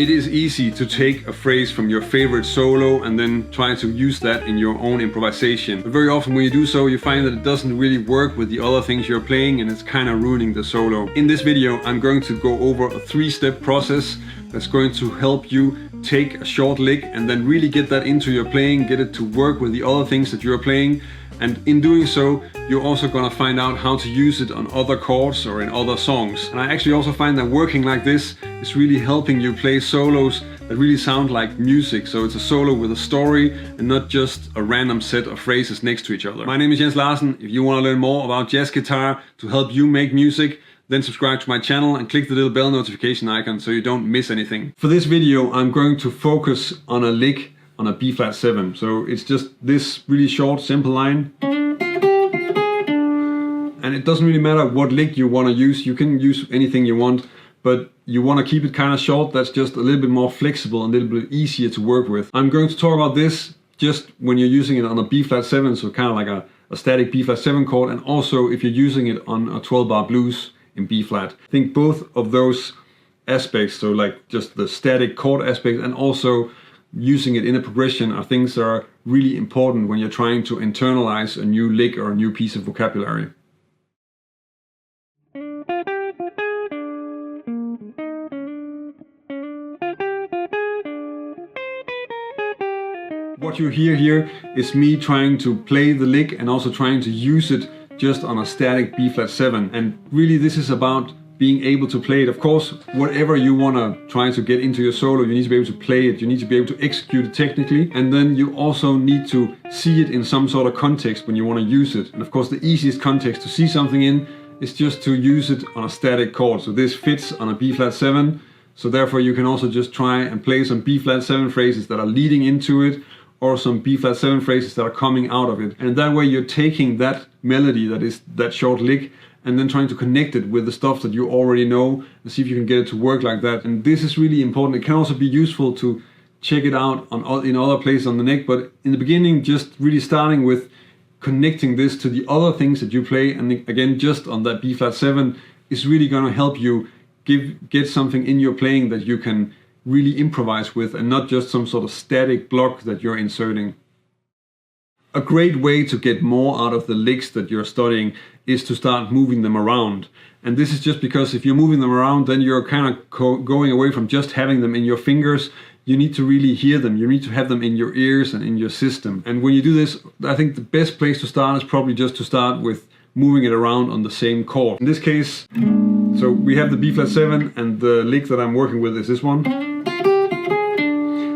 It is easy to take a phrase from your favorite solo and then try to use that in your own improvisation. But very often when you do so, you find that it doesn't really work with the other things you're playing and it's kind of ruining the solo. In this video, I'm going to go over a 3-step process that's going to help you take a short lick and then really get that into your playing, get it to work with the other things that you're playing. And in doing so, you're also gonna find out how to use it on other chords or in other songs. And I actually also find that working like this is really helping you play solos that really sound like music. So it's a solo with a story and not just a random set of phrases next to each other. My name is Larsen. If you wanna learn more about jazz guitar to help you make music, then subscribe to my channel and click the little bell notification icon so you don't miss anything. For this video, I'm going to focus on a lick on a B-flat-7. So it's just this really short, simple line. And it doesn't really matter what lick you want to use. You can use anything you want, but you want to keep it kind of short. That's just a little bit more flexible and a little bit easier to work with. I'm going to talk about this just when you're using it on a B-flat-7, so kind of like a static B-flat-7 chord, and also if you're using it on a 12-bar blues in B-flat. I think both of those aspects, so like just the static chord aspect and also using it in a progression, are things that are really important when you're trying to internalize a new lick or a new piece of vocabulary. What you hear here is me trying to play the lick and also trying to use it just on a static B-flat-7. And really this is about being able to play it. Of course, whatever you want to try to get into your solo, you need to be able to play it, you need to be able to execute it technically, and then you also need to see it in some sort of context when you want to use it. And of course the easiest context to see something in is just to use it on a static chord. So this fits on a B-flat-7, so therefore you can also just try and play some B-flat-7 phrases that are leading into it, or some B-flat-7 phrases that are coming out of it. And that way you're taking that melody that is that short lick and then trying to connect it with the stuff that you already know and see if you can get it to work like that. And this is really important. It can also be useful to check it out in other places on the neck, but in the beginning just really starting with connecting this to the other things that you play, and again just on that B-flat-7 is really going to help you get something in your playing that you can really improvise with and not just some sort of static block that you're inserting. A great way to get more out of the licks that you're studying is to start moving them around. And this is just because if you're moving them around, then you're kind of going away from just having them in your fingers. You need to really hear them. You need to have them in your ears and in your system. And when you do this, I think the best place to start is probably just to start with moving it around on the same chord. In this case, so we have the B-flat-7 and the lick that I'm working with is this one.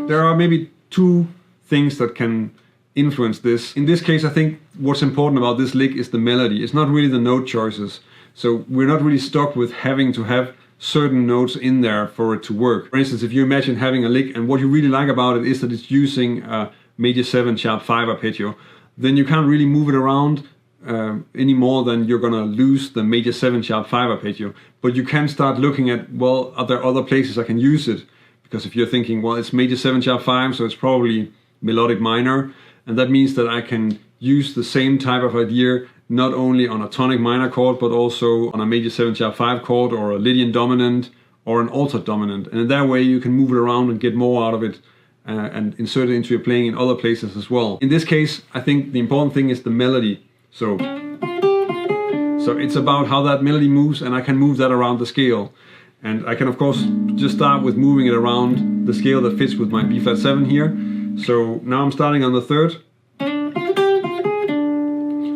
There are maybe two things that can influence this. In this case, I think what's important about this lick is the melody. It's not really the note choices. So we're not really stuck with having to have certain notes in there for it to work. For instance, if you imagine having a lick and what you really like about it is that it's using a major 7 sharp 5 arpeggio, then you can't really move it around any more than you're gonna lose the major 7 sharp 5 arpeggio. But you can start looking at, well, are there other places I can use it? Because if you're thinking, well, it's major 7 sharp 5, so it's probably melodic minor, and that means that I can use the same type of idea not only on a tonic minor chord, but also on a major 7 sharp 5 chord, or a Lydian dominant, or an altered dominant. And in that way you can move it around and get more out of it and insert it into your playing in other places as well. In this case, I think the important thing is the melody. So it's about how that melody moves, and I can move that around the scale. And I can of course just start with moving it around the scale that fits with my B-flat-7 here. So now I'm starting on the 3rd.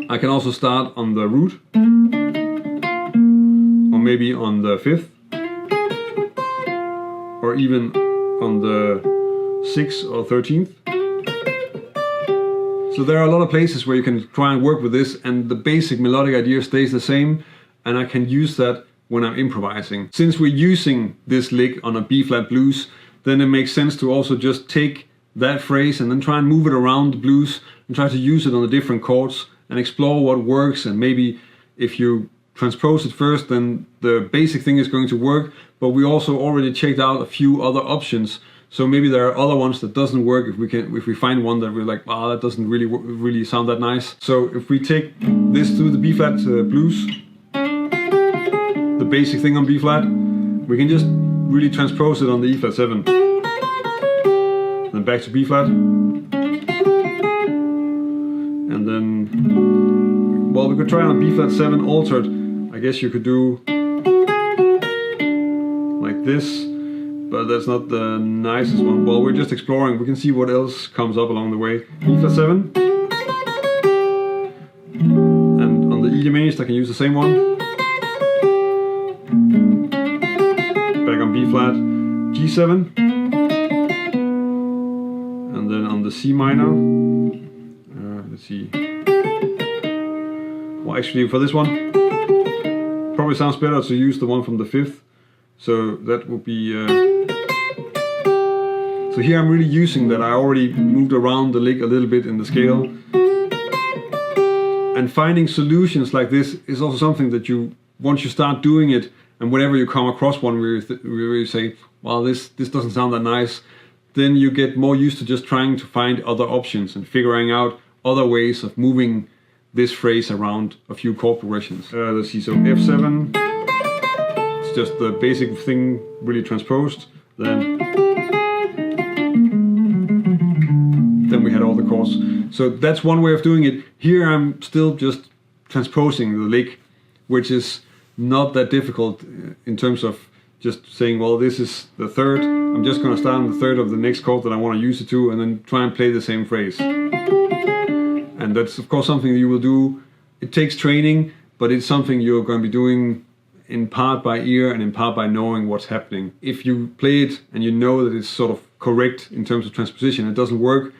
I can also start on the root, or maybe on the 5th, or even on the 6th or 13th. So there are a lot of places where you can try and work with this, and the basic melodic idea stays the same, and I can use that when I'm improvising. Since we're using this lick on a B-flat blues, then it makes sense to also just take that phrase and then try and move it around the blues and try to use it on the different chords and explore what works. And maybe if you transpose it first, then the basic thing is going to work, but we also already checked out a few other options. So maybe there are other ones that doesn't work if we find one that we're like, wow, that doesn't really sound that nice. So if we take this through the B-flat blues, the basic thing on B-flat, we can just really transpose it on the E-flat 7. back to B flat. And then, well, we could try on B flat 7 altered. I guess you could do like this, but that's not the nicest one. Well, we're just exploring. We can see what else comes up along the way. B flat 7. And on the E diminished, I can use the same one. Back on B flat, G7. And then on the C minor, let's see. Well, actually, for this one, probably sounds better to use the one from the 5th. So that would be. So here I'm really using that I already moved around the lick a little bit in the scale. And finding solutions like this is also something that once you start doing it, and whenever you come across one where you say, well, this doesn't sound that nice, then you get more used to just trying to find other options and figuring out other ways of moving this phrase around a few chord progressions. Let's see, so F7, it's just the basic thing really transposed. Then we had all the chords. So that's one way of doing it. Here I'm still just transposing the lick, which is not that difficult in terms of just saying, well, this is the 3rd. I'm just going to start on the 3rd of the next chord that I want to use it to, and then try and play the same phrase. And that's of course something you will do. It takes training, but it's something you're going to be doing in part by ear and in part by knowing what's happening. If you play it and you know that it's sort of correct in terms of transposition, it doesn't work,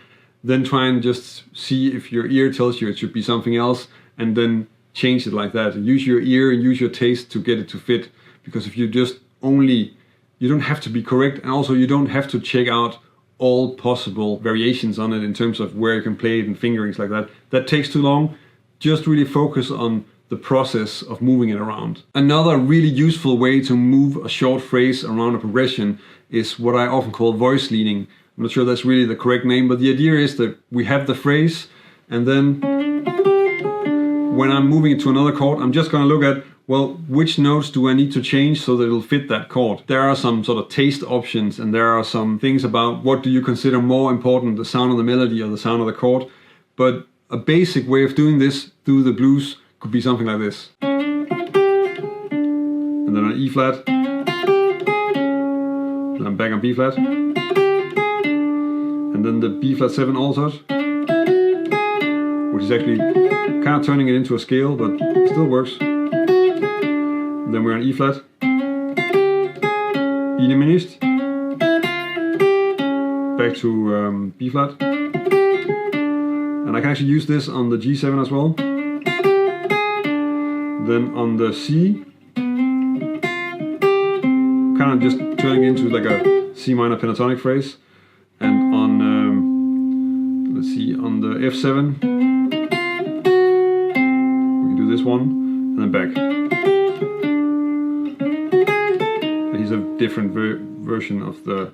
then try and just see if your ear tells you it should be something else, and then change it like that. Use your ear and use your taste to get it to fit. Because if you just you don't have to be correct, and also you don't have to check out all possible variations on it in terms of where you can play it and fingerings like that. That takes too long. Just really focus on the process of moving it around. Another really useful way to move a short phrase around a progression is what I often call voice leading. I'm not sure that's really the correct name, but the idea is that we have the phrase, and then when I'm moving it to another chord, I'm just going to look at, well, which notes do I need to change so that it'll fit that chord? There are some sort of taste options, and there are some things about what do you consider more important, the sound of the melody or the sound of the chord. But a basic way of doing this through the blues could be something like this. And then on E flat, then I'm back on B flat, and then the B flat 7 altered, which is actually kind of turning it into a scale, but it still works. Then we're on E flat, E diminished, back to B flat, and I can actually use this on the G7 as well. Then on the C, kind of just turning into like a C minor pentatonic phrase, and on let's see, on the F7 we can do this one and then back. And here's a different version of the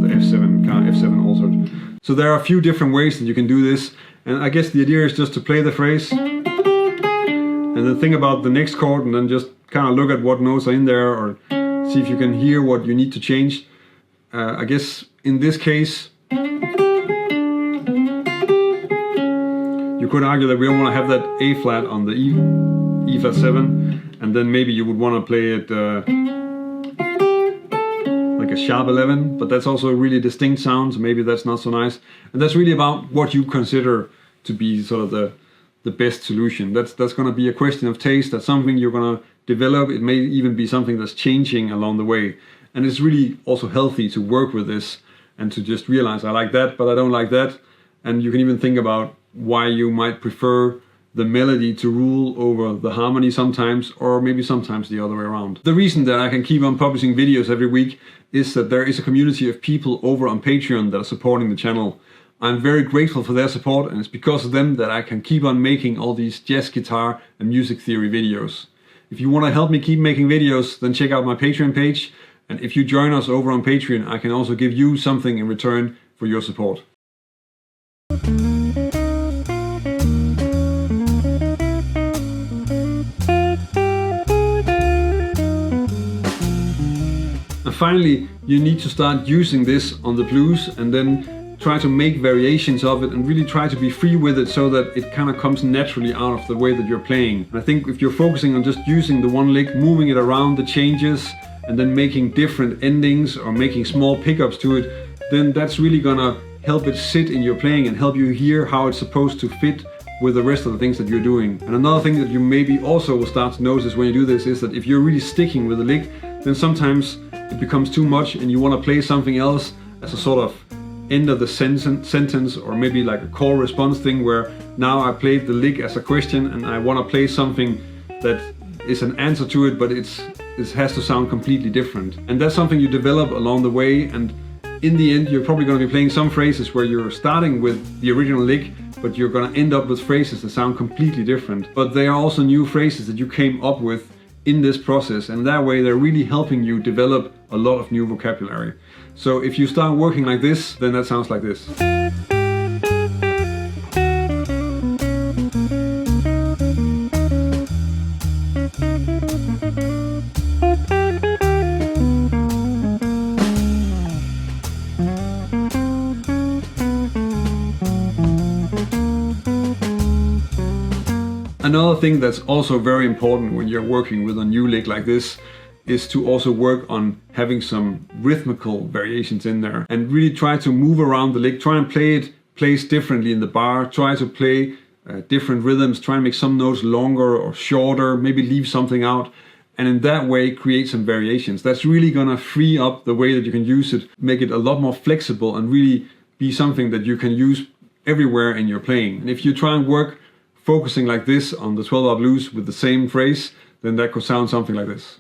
F7, kind of F7 altered. So there are a few different ways that you can do this, and I guess the idea is just to play the phrase and then think about the next chord, and then just kind of look at what notes are in there, or see if you can hear what you need to change. I guess in this case, you could argue that we don't want to have that A flat on the E flat 7, and then maybe you would want to play it like a sharp 11, but that's also a really distinct sound, so maybe that's not so nice. And that's really about what you consider to be sort of the best solution. That's going to be a question of taste. That's something you're going to develop. It may even be something that's changing along the way. And it's really also healthy to work with this and to just realize, I like that, but I don't like that. And you can even think about why you might prefer the melody to rule over the harmony sometimes, or maybe sometimes the other way around. The reason that I can keep on publishing videos every week is that there is a community of people over on Patreon that are supporting the channel. I'm very grateful for their support, and it's because of them that I can keep on making all these jazz guitar and music theory videos. If you want to help me keep making videos, then check out my Patreon page, and if you join us over on Patreon, I can also give you something in return for your support. finally, you need to start using this on the blues and then try to make variations of it and really try to be free with it so that it kind of comes naturally out of the way that you're playing. And I think if you're focusing on just using the one lick, moving it around the changes, and then making different endings or making small pickups to it, then that's really gonna help it sit in your playing and help you hear how it's supposed to fit with the rest of the things that you're doing. And another thing that you maybe also will start to notice when you do this is that if you're really sticking with the lick, then sometimes it becomes too much and you want to play something else as a sort of end of the sentence, or maybe like a call response thing where now I played the lick as a question and I want to play something that is an answer to it, but it has to sound completely different. And that's something you develop along the way, and in the end you're probably going to be playing some phrases where you're starting with the original lick, but you're going to end up with phrases that sound completely different. But they are also new phrases that you came up with in this process, and that way they're really helping you develop a lot of new vocabulary. So if you start working like this, then that sounds like this. Another thing that's also very important when you're working with a new lick like this is to also work on having some rhythmical variations in there and really try to move around the lick, try and play it placed differently in the bar, try to play different rhythms, try and make some notes longer or shorter, maybe leave something out, and in that way create some variations. That's really gonna free up the way that you can use it, make it a lot more flexible and really be something that you can use everywhere in your playing. And if you try and work focusing like this on the 12-bar blues with the same phrase, then that could sound something like this.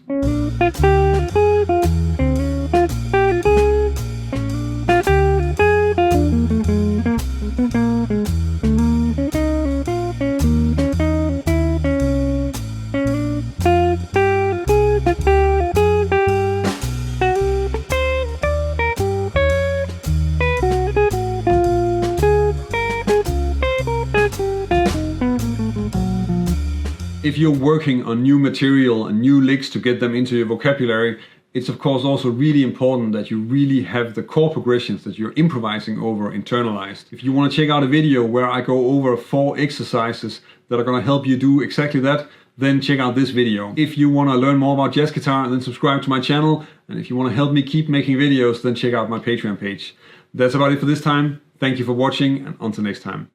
If you're working on new material and new licks to get them into your vocabulary, it's of course also really important that you really have the chord progressions that you're improvising over internalized. If you want to check out a video where I go over 4 exercises that are going to help you do exactly that, then check out this video. If you want to learn more about jazz guitar, then subscribe to my channel. And if you want to help me keep making videos, then check out my Patreon page. That's about it for this time. Thank you for watching, and until next time.